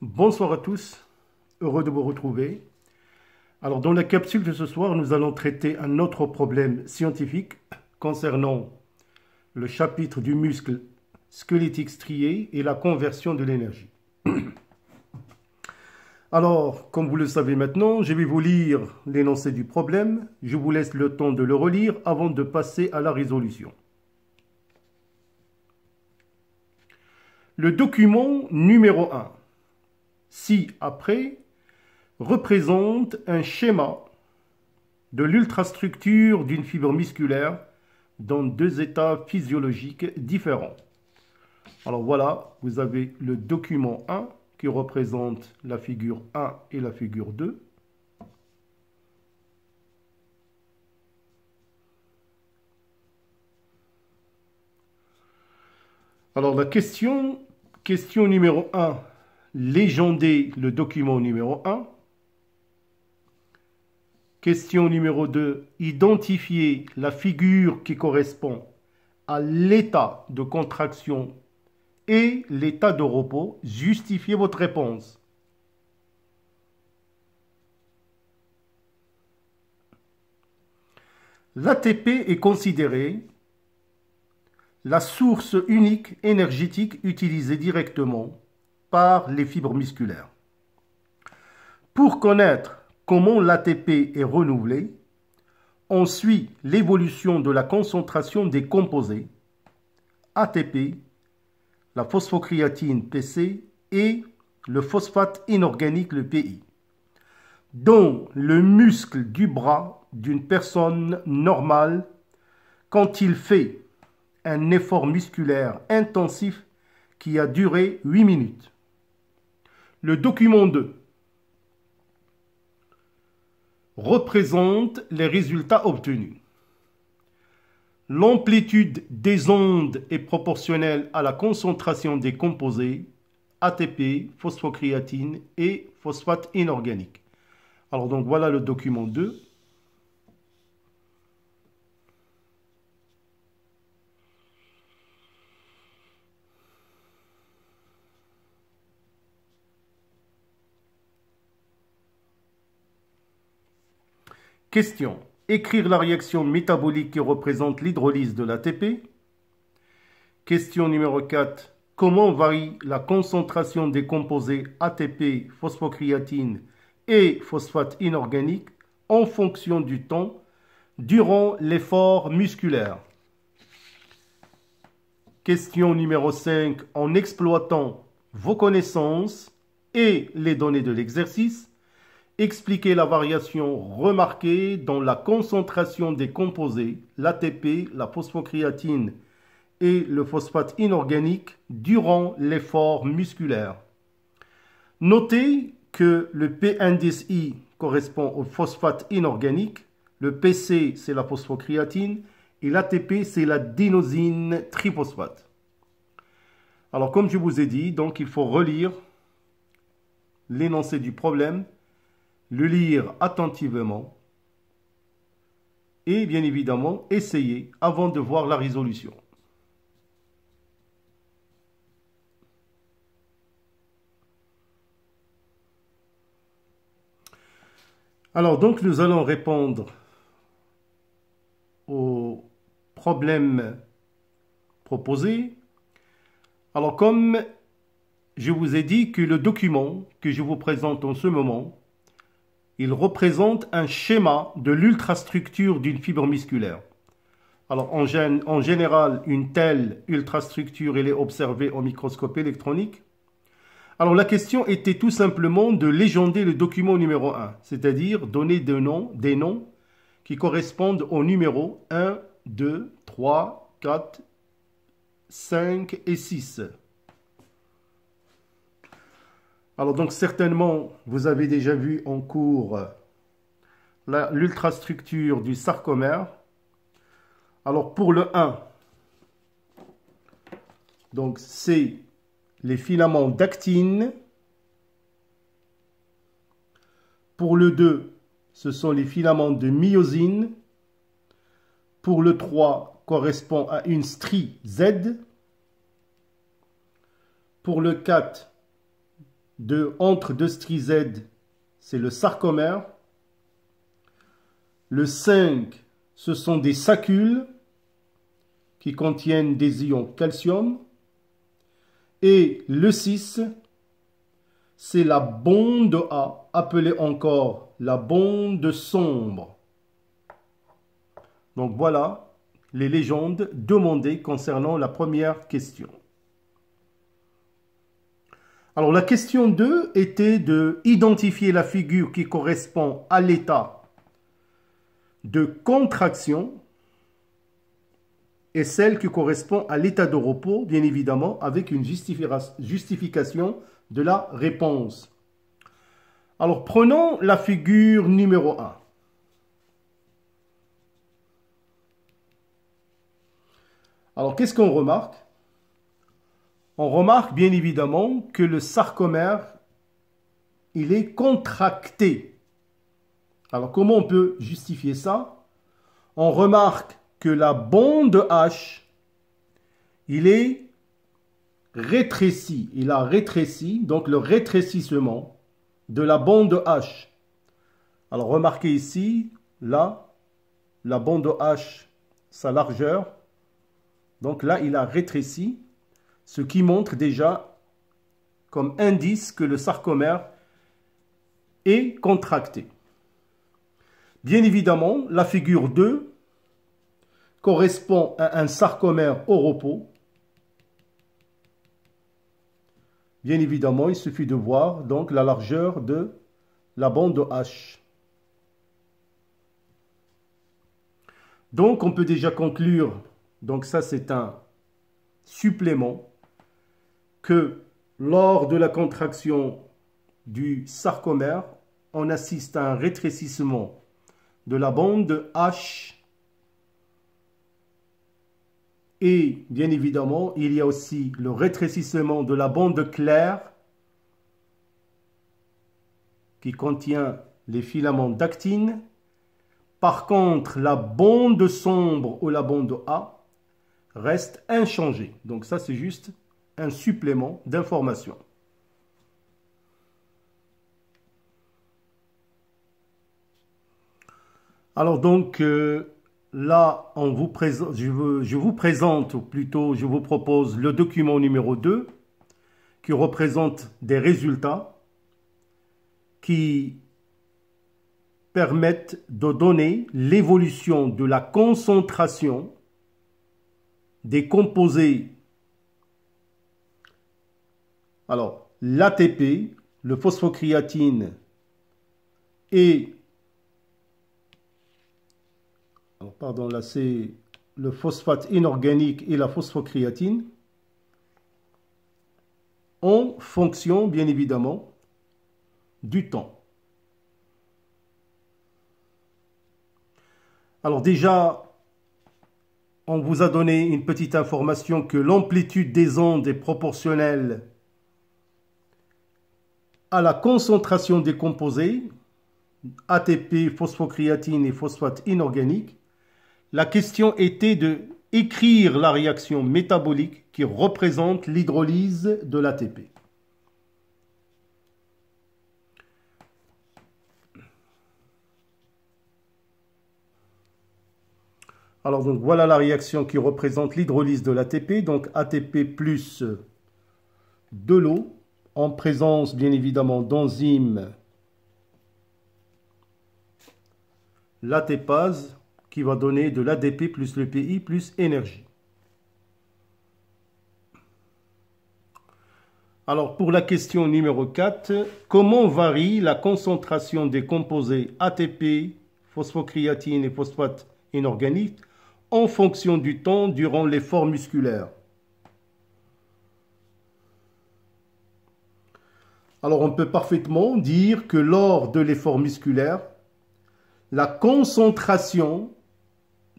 Bonsoir à tous, heureux de vous retrouver. Alors dans la capsule de ce soir, nous allons traiter un autre problème scientifique concernant le chapitre du muscle squelettique strié et la conversion de l'énergie. Alors, comme vous le savez maintenant, je vais vous lire l'énoncé du problème. Je vous laisse le temps de le relire avant de passer à la résolution. Le document numéro 1, ci-après, représente un schéma de l'ultrastructure d'une fibre musculaire dans deux états physiologiques différents. Alors voilà, vous avez le document 1 qui représente la figure 1 et la figure 2. Alors la question numéro 1, légender le document numéro 1. Question numéro 2, identifier la figure qui correspond à l'état de contraction et l'état de repos. Justifiez votre réponse. L'ATP est considéré la source unique énergétique utilisée directement par les fibres musculaires. Pour connaître comment l'ATP est renouvelé, on suit l'évolution de la concentration des composés ATP, la phosphocréatine PC et le phosphate inorganique, le PI, dans le muscle du bras d'une personne normale quand il fait un effort musculaire intensif qui a duré 8 minutes. Le document 2 représente les résultats obtenus. L'amplitude des ondes est proportionnelle à la concentration des composés ATP, phosphocréatine et phosphate inorganique. Alors donc voilà le document 2. Question. Écrire la réaction métabolique qui représente l'hydrolyse de l'ATP. Question numéro 4. Comment varie la concentration des composés ATP, phosphocréatine et phosphate inorganique en fonction du temps durant l'effort musculaire? Question numéro 5. En exploitant vos connaissances et les données de l'exercice, expliquez la variation remarquée dans la concentration des composés, l'ATP, la phosphocréatine et le phosphate inorganique durant l'effort musculaire. Notez que le P-indice I correspond au phosphate inorganique, le PC c'est la phosphocréatine et l'ATP c'est la dénosine triphosphate. Alors comme je vous ai dit, donc il faut relire l'énoncé du problème, le lire attentivement et bien évidemment essayer avant de voir la résolution. Alors donc nous allons répondre au problème proposé. Alors comme je vous ai dit que le document que je vous présente en ce moment, il représente un schéma de l'ultrastructure d'une fibre musculaire. Alors, en général, une telle ultrastructure, elle est observée au microscope électronique. Alors, la question était tout simplement de légender le document numéro 1, c'est-à-dire donner des noms qui correspondent aux numéros 1, 2, 3, 4, 5 et 6. Alors donc certainement, vous avez déjà vu en cours l'ultrastructure du sarcomère. Alors pour le 1, donc c'est les filaments d'actine. Pour le 2, ce sont les filaments de myosine. Pour le 3, correspond à une strie Z. pour le 4, entre 2 Z, c'est le sarcomère. Le 5, ce sont des saccules qui contiennent des ions calcium. Et le 6, c'est la bonde A, appelée encore la bonde sombre. Donc voilà les légendes demandées concernant la première question. Alors la question 2 était de identifier la figure qui correspond à l'état de contraction et celle qui correspond à l'état de repos, bien évidemment, avec une justification de la réponse. Alors prenons la figure numéro 1. Alors qu'est-ce qu'on remarque? On remarque bien évidemment que le sarcomère, il est contracté. Alors comment on peut justifier ça? On remarque que la bonde H, il est rétréci. Il a rétréci, donc le rétrécissement de la bande H. Alors remarquez ici, là, la bande H, sa largeur. Donc là, il a rétréci, ce qui montre déjà comme indice que le sarcomère est contracté. Bien évidemment, la figure 2 correspond à un sarcomère au repos. Bien évidemment, il suffit de voir donc la largeur de la bande H. Donc, on peut déjà conclure, donc ça c'est un supplément, que lors de la contraction du sarcomère, on assiste à un rétrécissement de la bande H. Et bien évidemment, il y a aussi le rétrécissement de la bande claire qui contient les filaments d'actine. Par contre, la bande sombre ou la bande A reste inchangée. Donc ça, c'est juste un supplément d'information. Alors donc, là, je vous présente, ou plutôt je vous propose le document numéro 2 qui représente des résultats qui permettent de donner l'évolution de la concentration des composés. Alors, l'ATP, le phosphocréatine et pardon, là c'est le phosphate inorganique et la phosphocréatine, en fonction, bien évidemment, du temps. Alors déjà, on vous a donné une petite information que l'amplitude des ondes est proportionnelle à la concentration des composés, ATP, phosphocréatine et phosphate inorganique. La question était de écrire la réaction métabolique qui représente l'hydrolyse de l'ATP. Alors donc voilà la réaction qui représente l'hydrolyse de l'ATP. Donc ATP plus de l'eau en présence bien évidemment d'enzymes l'ATPase qui va donner de l'ADP plus le PI plus énergie. Alors pour la question numéro 4, comment varie la concentration des composés ATP, phosphocréatine et phosphate inorganique en fonction du temps durant l'effort musculaire? Alors on peut parfaitement dire que lors de l'effort musculaire, la concentration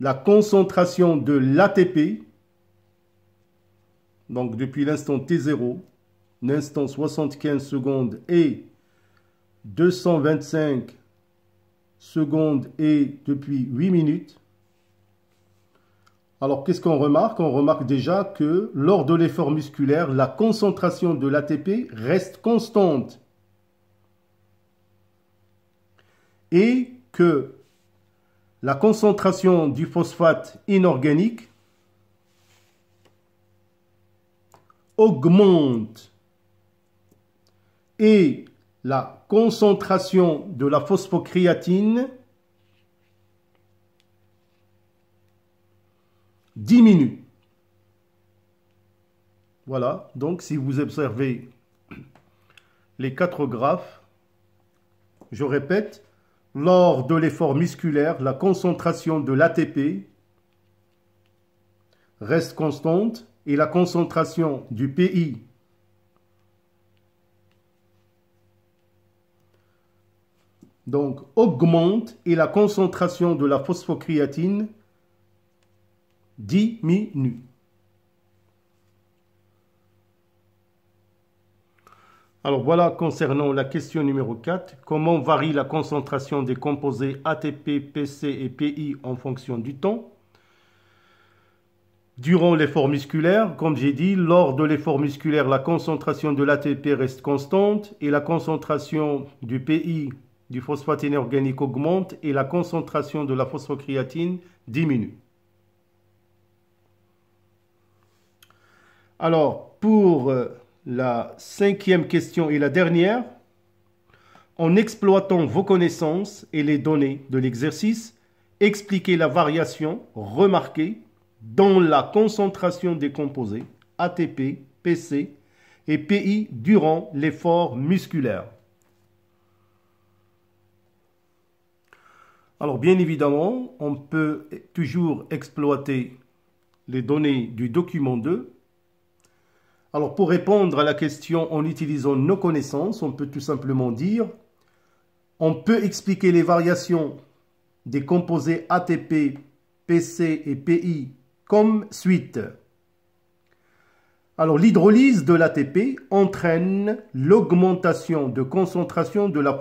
de l'ATP, donc depuis l'instant T0, l'instant 75 secondes et 225 secondes et depuis 8 minutes, Alors, qu'est-ce qu'on remarque? On remarque déjà que lors de l'effort musculaire, la concentration de l'ATP reste constante et que la concentration du phosphate inorganique augmente et la concentration de la phosphocréatine diminue. Voilà, donc si vous observez les 4 graphes, je répète, lors de l'effort musculaire, la concentration de l'ATP reste constante et la concentration du PI donc augmente et la concentration de la phosphocréatine diminue. Alors voilà concernant la question numéro 4, comment varie la concentration des composés ATP, PC et PI en fonction du temps? Durant l'effort musculaire, comme j'ai dit, lors de l'effort musculaire, la concentration de l'ATP reste constante et la concentration du PI, du phosphate inorganique, augmente et la concentration de la phosphocréatine diminue. Alors, pour la 5e question et la dernière, en exploitant vos connaissances et les données de l'exercice, expliquez la variation remarquée dans la concentration des composés ATP, PC et PI durant l'effort musculaire. Alors bien évidemment, on peut toujours exploiter les données du document 2. Alors pour répondre à la question en utilisant nos connaissances, on peut tout simplement dire, on peut expliquer les variations des composés ATP, PC et PI comme suite. Alors l'hydrolyse de l'ATP entraîne l'augmentation de concentration de la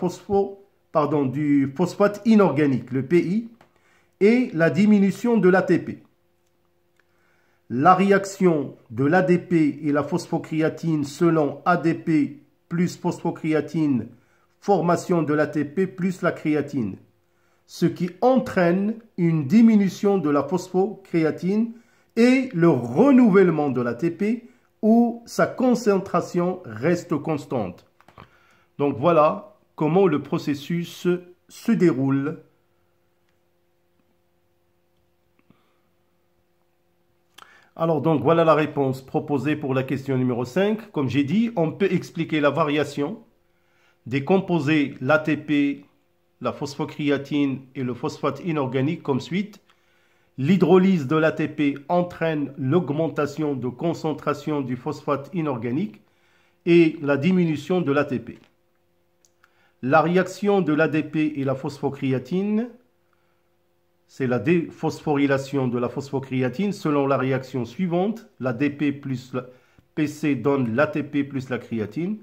du phosphate inorganique, le PI, et la diminution de l'ATP. La réaction de l'ADP et la phosphocréatine selon ADP plus phosphocréatine, formation de l'ATP plus la créatine, ce qui entraîne une diminution de la phosphocréatine et le renouvellement de l'ATP où sa concentration reste constante. Donc voilà comment le processus se déroule. Alors donc voilà la réponse proposée pour la question numéro 5. Comme j'ai dit, on peut expliquer la variation des composés l'ATP, la phosphocréatine et le phosphate inorganique comme suite. L'hydrolyse de l'ATP entraîne l'augmentation de concentration du phosphate inorganique et la diminution de l'ATP. La réaction de l'ADP et la phosphocréatine, c'est la déphosphorylation de la phosphocréatine selon la réaction suivante. L'ADP plus la PC donne l'ATP plus la créatine,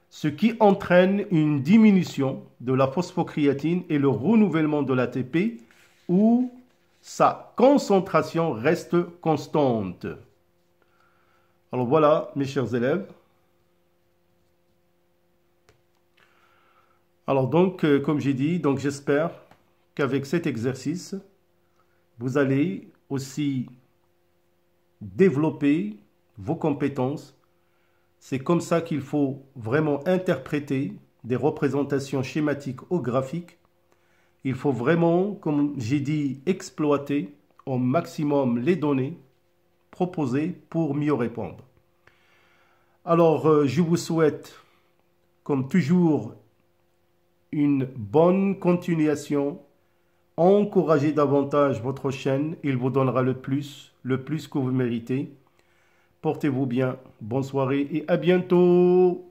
ce qui entraîne une diminution de la phosphocréatine et le renouvellement de l'ATP où sa concentration reste constante. Alors voilà, mes chers élèves. Alors donc, comme j'ai dit, donc j'espère qu'avec cet exercice, vous allez aussi développer vos compétences. C'est comme ça qu'il faut vraiment interpréter des représentations schématiques ou graphiques. Il faut vraiment, comme j'ai dit, exploiter au maximum les données proposées pour mieux répondre. Alors, je vous souhaite, comme toujours, une bonne continuation. Encouragez davantage votre chaîne, il vous donnera le plus que vous méritez. Portez-vous bien, bonne soirée et à bientôt.